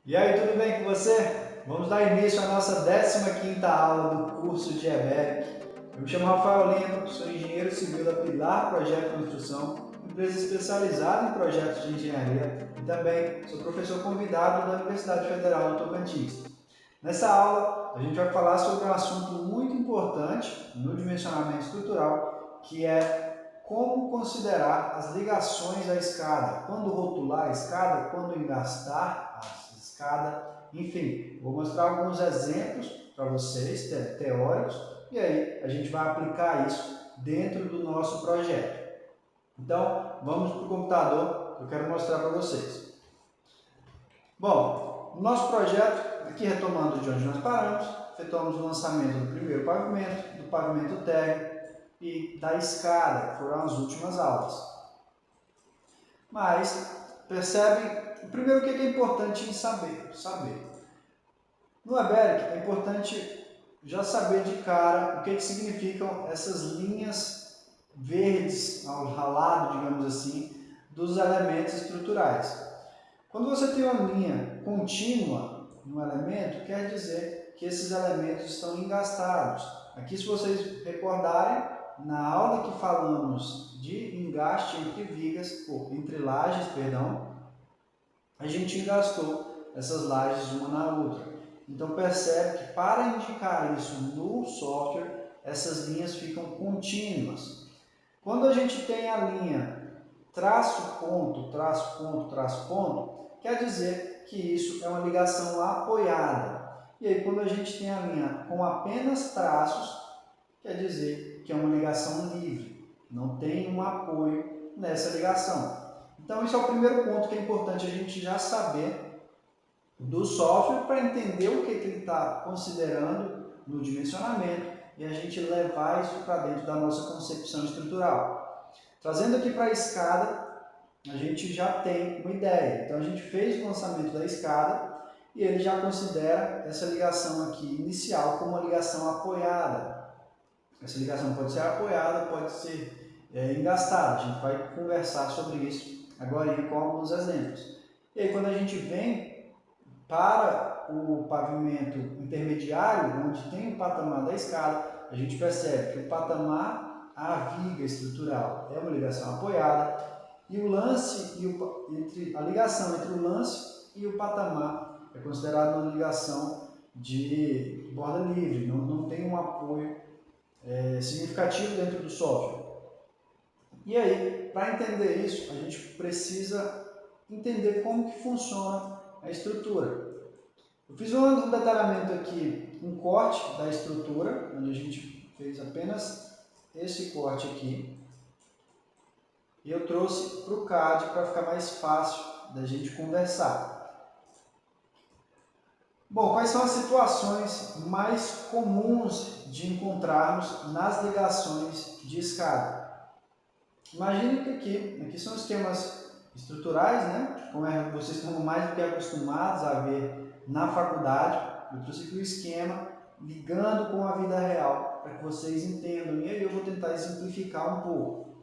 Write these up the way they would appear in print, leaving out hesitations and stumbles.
E aí, tudo bem com você? Vamos dar início à nossa 15ª aula do curso de EBEC. Eu me chamo Rafael Lima, sou engenheiro civil da Pilar Projeto e Construção, empresa especializada em projetos de engenharia e também sou professor convidado da Universidade Federal do Tocantins. Nessa aula, a gente vai falar sobre um assunto muito importante no dimensionamento estrutural, que é como considerar as ligações à escada, quando rotular a escada, quando engastar a escada, enfim, vou mostrar alguns exemplos para vocês, teóricos, e aí a gente vai aplicar isso dentro do nosso projeto. Então, vamos para o computador, eu quero mostrar para vocês. Bom, no nosso projeto, aqui retomando de onde nós paramos, efetuamos o lançamento do primeiro pavimento, do pavimento térreo e da escada, que foram as últimas aulas. Mas, percebe, primeiro o que é importante em saber? No EBEC é importante já saber de cara o que significam essas linhas verdes ao lado, digamos assim, dos elementos estruturais. Quando você tem uma linha contínua no elemento, quer dizer que esses elementos estão engastados. Aqui, se vocês recordarem, na aula que falamos de engaste entre vigas, entre lajes, a gente engastou essas lajes uma na outra. Então percebe que para indicar isso no software, essas linhas ficam contínuas. Quando a gente tem a linha traço, ponto, quer dizer que isso é uma ligação apoiada. E aí, quando a gente tem a linha com apenas traços, quer dizer que é uma ligação livre, não tem um apoio nessa ligação. Então, esse é o primeiro ponto que é importante a gente já saber do software para entender o que ele está considerando no dimensionamento e a gente levar isso para dentro da nossa concepção estrutural. Trazendo aqui para a escada, a gente já tem uma ideia. Então, a gente fez o lançamento da escada e ele já considera essa ligação aqui inicial como uma ligação apoiada. Essa ligação pode ser apoiada, pode ser engastada. A gente vai conversar sobre isso agora com alguns exemplos. E aí, quando a gente vem para o pavimento intermediário, onde tem o patamar da escada, a gente percebe que o patamar, a viga estrutural, é uma ligação apoiada, e o lance, a ligação entre o lance e o patamar é considerada uma ligação de borda livre, não tem um apoio significativo dentro do software. E aí, para entender isso, a gente precisa entender como que funciona a estrutura. Eu fiz um detalhamento aqui, um corte da estrutura, onde a gente fez apenas esse corte aqui. E eu trouxe para o CAD para ficar mais fácil da gente conversar. Bom, quais são as situações mais comuns de encontrarmos nas ligações de escada? Imagine que aqui são esquemas estruturais, né? Como vocês estão mais do que acostumados a ver na faculdade. Eu trouxe aqui o esquema ligando com a vida real para que vocês entendam. E aí eu vou tentar exemplificar um pouco.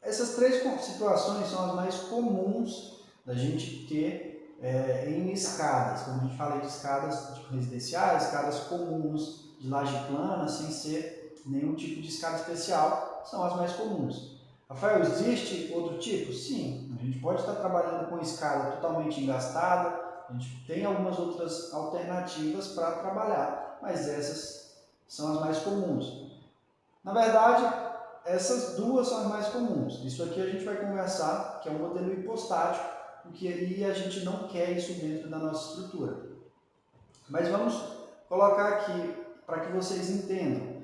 Essas três situações são as mais comuns da gente ter em escadas. Quando a gente fala de escadas residenciais, escadas comuns de laje plana, sem ser nenhum tipo de escada especial, são as mais comuns. Rafael, existe outro tipo? Sim, a gente pode estar trabalhando com escada totalmente engastada, a gente tem algumas outras alternativas para trabalhar, mas essas são as mais comuns. Na verdade, essas duas são as mais comuns. Isso aqui a gente vai conversar, que é um modelo hipostático, porque aí a gente não quer isso dentro da nossa estrutura. Mas vamos colocar aqui para que vocês entendam.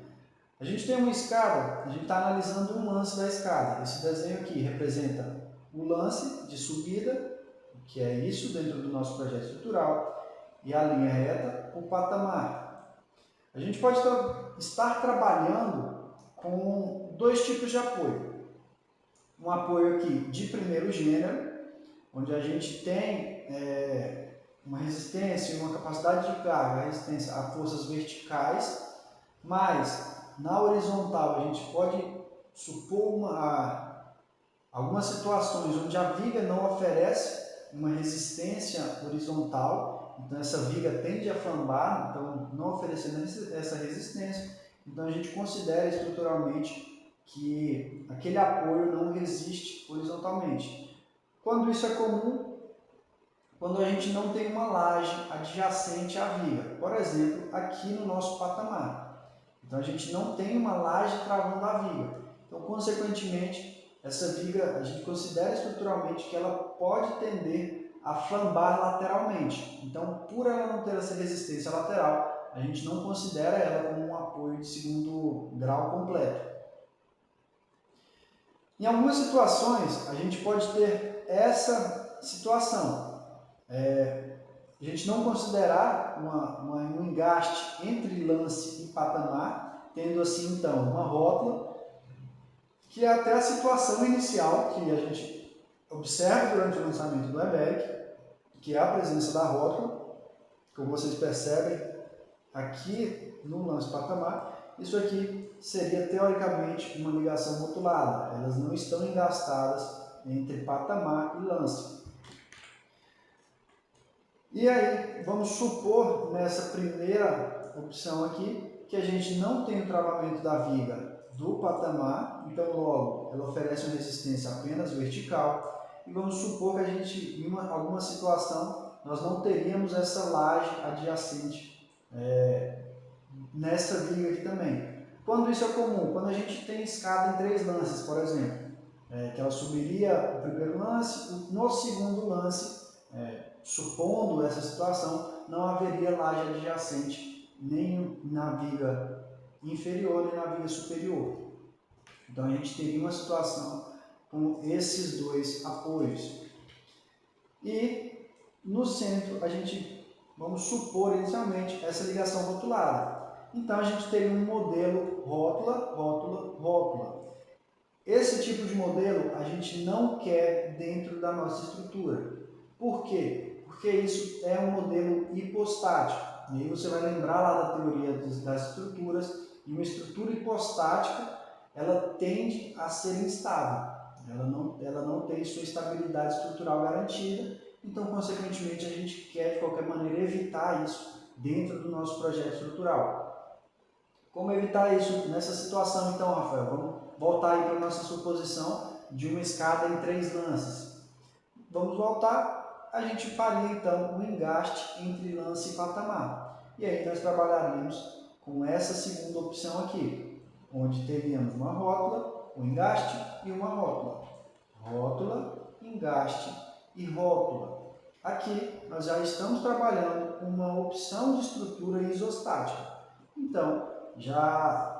A gente tem uma escada, a gente está analisando um lance da escada. Esse desenho aqui representa o lance de subida, que é isso dentro do nosso projeto estrutural, e a linha reta, o patamar. A gente pode estar trabalhando com dois tipos de apoio. Um apoio aqui de primeiro gênero, onde a gente tem uma resistência e uma capacidade de carga, resistência a forças verticais, mas na horizontal a gente pode supor algumas situações onde a viga não oferece uma resistência horizontal, então essa viga tende a flambar, então não oferecendo essa resistência, então a gente considera estruturalmente que aquele apoio não resiste horizontalmente. Quando isso é comum, quando a gente não tem uma laje adjacente à viga, por exemplo, aqui no nosso patamar. Então a gente não tem uma laje travando a viga. Então, consequentemente, essa viga a gente considera estruturalmente que ela pode tender a flambar lateralmente. Então, por ela não ter essa resistência lateral, a gente não considera ela como um apoio de segundo grau completo. Em algumas situações, a gente pode ter essa situação. A gente não considerar um engaste entre lance e patamar, tendo assim então uma rótula, que é até a situação inicial que a gente observa durante o lançamento do airbag, que é a presença da rótula, como vocês percebem aqui no lance patamar. Isso aqui seria teoricamente uma ligação rotulada, elas não estão engastadas entre patamar e lance. E aí, vamos supor nessa primeira opção aqui que a gente não tem o travamento da viga do patamar, então logo ela oferece uma resistência apenas vertical, e vamos supor que a gente, em alguma situação, nós não teríamos essa laje adjacente nessa viga aqui também. Quando isso é comum? Quando a gente tem escada em 3 lances, por exemplo, que ela subiria o primeiro lance, no segundo lance, supondo essa situação, não haveria laje adjacente nem na viga inferior nem na viga superior. Então a gente teria uma situação com esses dois apoios. E no centro a gente, vamos supor inicialmente, essa ligação rotulada. Então a gente teria um modelo rótula, rótula, rótula. Esse tipo de modelo a gente não quer dentro da nossa estrutura. Por quê? Porque isso é um modelo hipostático. E aí você vai lembrar lá da teoria das estruturas, e uma estrutura hipostática, ela tende a ser instável. Ela não tem sua estabilidade estrutural garantida, então, consequentemente, a gente quer, de qualquer maneira, evitar isso dentro do nosso projeto estrutural. Como evitar isso nessa situação, então, Rafael? Vamos voltar aí para a nossa suposição de uma escada em 3 lances. Vamos voltar, a gente faria então um engaste entre lance e patamar. E aí nós trabalharíamos com essa segunda opção aqui, onde teríamos uma rótula, um engaste e uma rótula. Rótula, engaste e rótula. Aqui nós já estamos trabalhando com uma opção de estrutura isostática. Então, já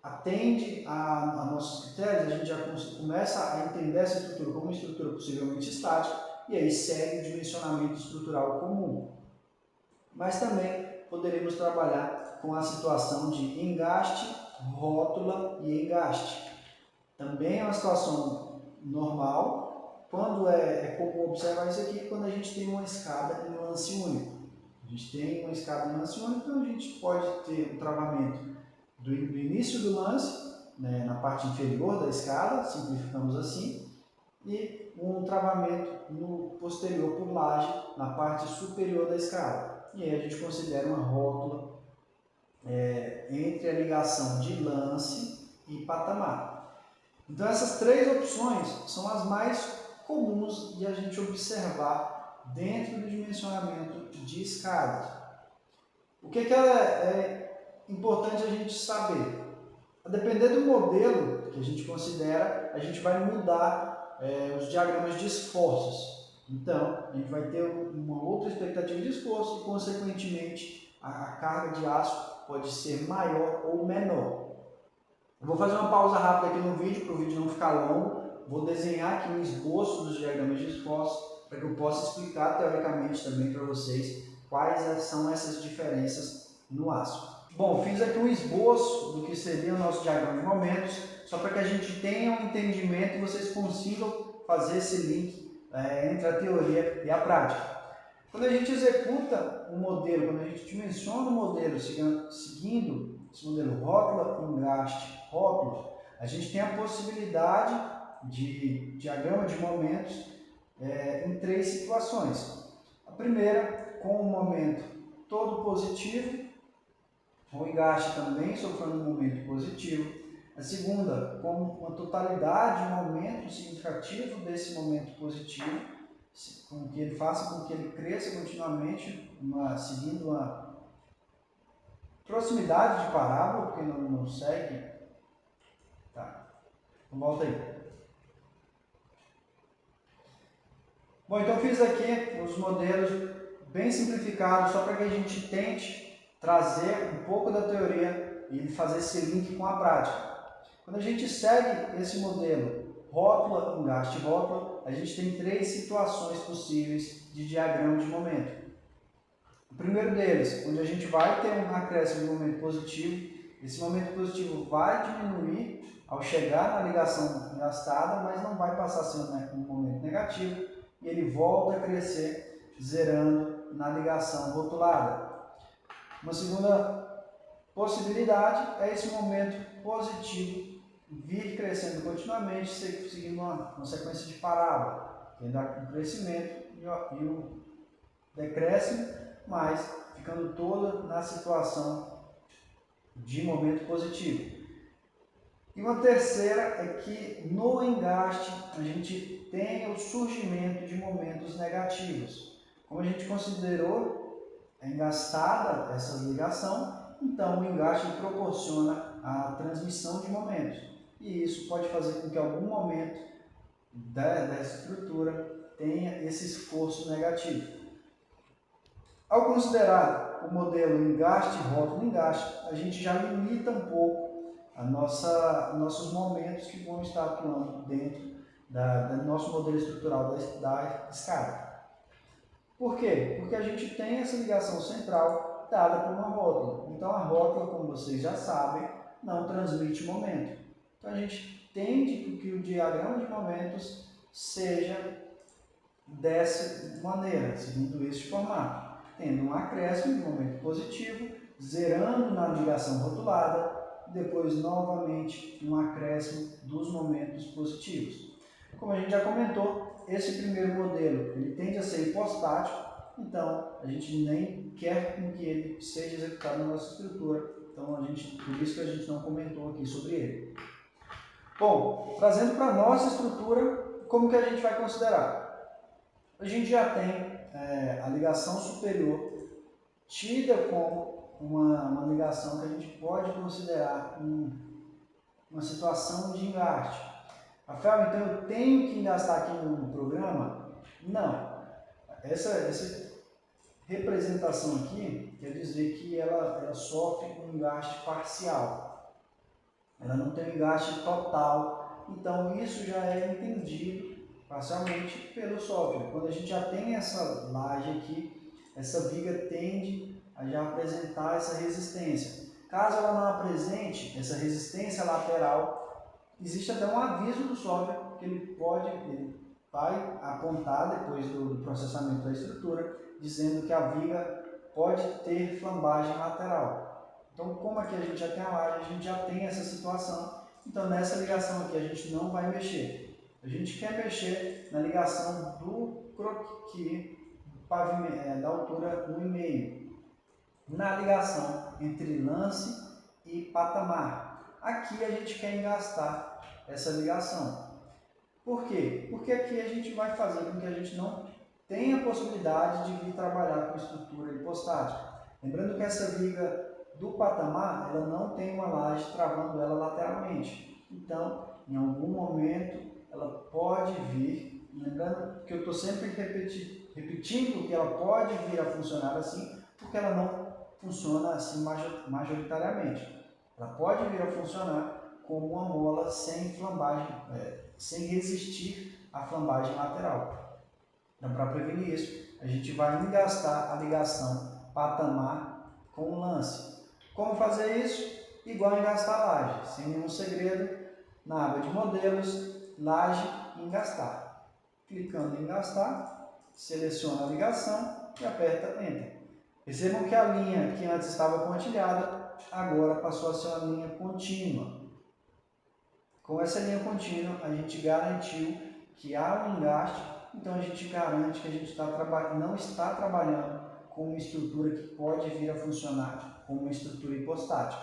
atende a nossos critérios, a gente já começa a entender essa estrutura como uma estrutura possivelmente estática e aí segue o dimensionamento estrutural comum. Mas também poderemos trabalhar com a situação de engaste, rótula e engaste. Também é uma situação normal, quando é comum observar isso aqui, quando a gente tem uma escada em lance único. A gente tem uma escada em lance único, então a gente pode ter um travamento do início do lance, né, na parte inferior da escada, simplificamos assim, e um travamento no posterior por laje, na parte superior da escada. E aí a gente considera uma rótula entre a ligação de lance e patamar. Então essas 3 opções são as mais comuns de a gente observar dentro do dimensionamento de escadas. O que é importante a gente saber? A depender do modelo que a gente considera, a gente vai mudar os diagramas de esforços. Então, a gente vai ter uma outra expectativa de esforço e, consequentemente, a carga de aço pode ser maior ou menor. Eu vou fazer uma pausa rápida aqui no vídeo, para o vídeo não ficar longo. Vou desenhar aqui um esboço dos diagramas de esforço, para que eu possa explicar teoricamente também para vocês quais são essas diferenças no aço. Bom, fiz aqui um esboço do que seria o nosso diagrama de momentos, só para que a gente tenha um entendimento e vocês consigam fazer esse link entre a teoria e a prática. Quando a gente executa um modelo, quando a gente dimensiona o modelo seguindo esse modelo rótula, engaste, rótula, a gente tem a possibilidade de diagrama de momentos em 3 situações. A primeira, com um momento todo positivo, o engaste também sofrendo um momento positivo. A segunda, com uma totalidade, um aumento significativo desse momento positivo, com que ele faça com que ele cresça continuamente, seguindo uma proximidade de parábola, porque não segue. Tá, então volta aí. Bom, então fiz aqui os modelos bem simplificados, só para que a gente tente trazer um pouco da teoria e fazer esse link com a prática. Quando a gente segue esse modelo rótula, engaste, rótula, a gente tem 3 situações possíveis de diagrama de momento. O primeiro deles, onde a gente vai ter um acréscimo de momento positivo, esse momento positivo vai diminuir ao chegar na ligação engastada, mas não vai passar a ser um momento negativo, e ele volta a crescer, zerando na ligação rotulada. Uma segunda possibilidade é esse momento positivo vir crescendo continuamente, seguindo uma sequência de parábola, que dá o crescimento e o decréscimo, mas ficando toda na situação de momento positivo. E uma terceira é que no engaste a gente tem o surgimento de momentos negativos. Como a gente considerou engastada essa ligação, então o engaste proporciona a transmissão de momentos. E isso pode fazer com que algum momento da estrutura tenha esse esforço negativo. Ao considerar o modelo engaste, rótulo, engaste, a gente já limita um pouco nossos momentos que vão estar atuando dentro do nosso modelo estrutural da escada. Por quê? Porque a gente tem essa ligação central dada por uma rótula. Então a rótula, como vocês já sabem, não transmite momento. Então a gente tende que o diagrama de momentos seja dessa maneira, seguindo este formato, tendo um acréscimo de momento positivo, zerando na ligação rotulada, depois novamente um acréscimo dos momentos positivos. Como a gente já comentou, esse primeiro modelo ele tende a ser hipostático, então a gente nem quer que ele seja executado na nossa estrutura, então por isso que a gente não comentou aqui sobre ele. Bom, trazendo para a nossa estrutura, como que a gente vai considerar? A gente já tem a ligação superior tida como uma ligação que a gente pode considerar uma situação de engaste. Rafael, então eu tenho que engastar aqui no programa? Não. Essa representação aqui quer dizer que ela sofre um engaste parcial. Ela não tem um engaste total. Então isso já é entendido parcialmente pelo software. Quando a gente já tem essa laje aqui, essa viga tende a já apresentar essa resistência. Caso ela não apresente essa resistência lateral, existe até um aviso do software que ele vai apontar depois do processamento da estrutura, dizendo que a viga pode ter flambagem lateral. Então, como aqui a gente já tem a laje, a gente já tem essa situação. Então, nessa ligação aqui a gente não vai mexer. A gente quer mexer na ligação do croquis da altura 1,5, na ligação entre lance e patamar. Aqui a gente quer engastar essa ligação. Por quê? Porque aqui a gente vai fazer com que a gente não tenha a possibilidade de vir trabalhar com estrutura hipostática. Lembrando que essa viga do patamar, ela não tem uma laje travando ela lateralmente. Então, em algum momento, ela pode vir, lembrando que eu estou sempre repetindo que ela pode vir a funcionar assim, porque ela não funciona assim majoritariamente. Ela pode vir a funcionar como uma mola sem flambagem, sem resistir à flambagem lateral. Então, para prevenir isso, a gente vai engastar a ligação patamar com o lance. Como fazer isso? Igual engastar a laje, sem nenhum segredo, na aba de modelos, laje e engastar. Clicando em engastar, seleciona a ligação e aperta Enter. Percebam que a linha que antes estava pontilhada, agora passou a ser uma linha contínua. Com essa linha contínua, a gente garantiu que há um engaste então a gente garante que a gente não está trabalhando com uma estrutura que pode vir a funcionar como uma estrutura hipostática.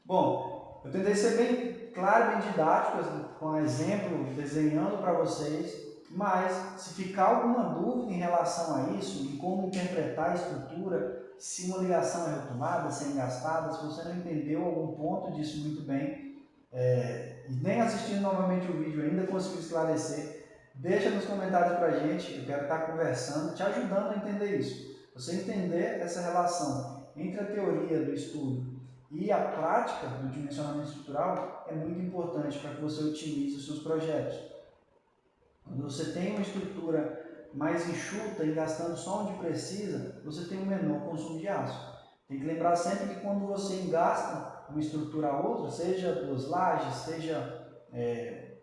Bom, eu tentei ser bem claro, bem didático, com exemplo, desenhando para vocês, mas se ficar alguma dúvida em relação a isso, em como interpretar a estrutura, se uma ligação é retomada, se é engastada, se você não entendeu algum ponto disso muito bem, e nem assistindo novamente o vídeo ainda conseguiu esclarecer, deixa nos comentários para a gente, eu quero estar conversando, te ajudando a entender isso. Você entender essa relação entre a teoria do estudo e a prática do dimensionamento estrutural é muito importante para que você otimize os seus projetos. Quando você tem uma estrutura mais enxuta e gastando só onde precisa, você tem um menor consumo de aço. Tem que lembrar sempre que quando você engasta uma estrutura a outra, seja duas lajes, seja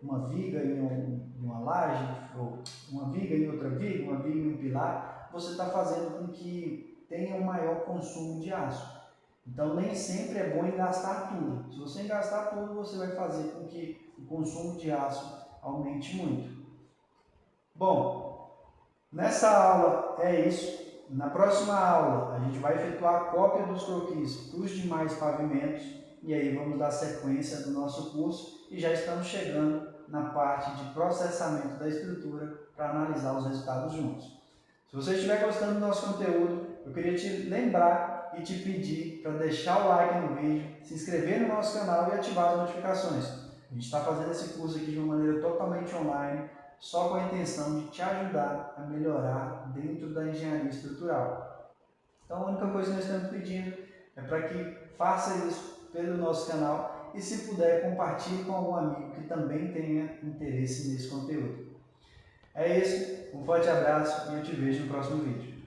uma viga em uma laje, ou uma viga em outra viga, uma viga em um pilar, você está fazendo com que tenha um maior consumo de aço. Então, nem sempre é bom engastar tudo. Se você engastar tudo, você vai fazer com que o consumo de aço aumente muito. Bom, nessa aula é isso. Na próxima aula, a gente vai efetuar a cópia dos croquis para os demais pavimentos e aí vamos dar sequência do nosso curso e já estamos chegando na parte de processamento da estrutura para analisar os resultados juntos. Se você estiver gostando do nosso conteúdo, eu queria te lembrar e te pedir para deixar o like no vídeo, se inscrever no nosso canal e ativar as notificações. A gente está fazendo esse curso aqui de uma maneira totalmente online, só com a intenção de te ajudar a melhorar dentro da engenharia estrutural. Então a única coisa que nós estamos pedindo é para que faça isso pelo nosso canal e, se puder, compartilhe com algum amigo que também tenha interesse nesse conteúdo. É isso, um forte abraço e eu te vejo no próximo vídeo.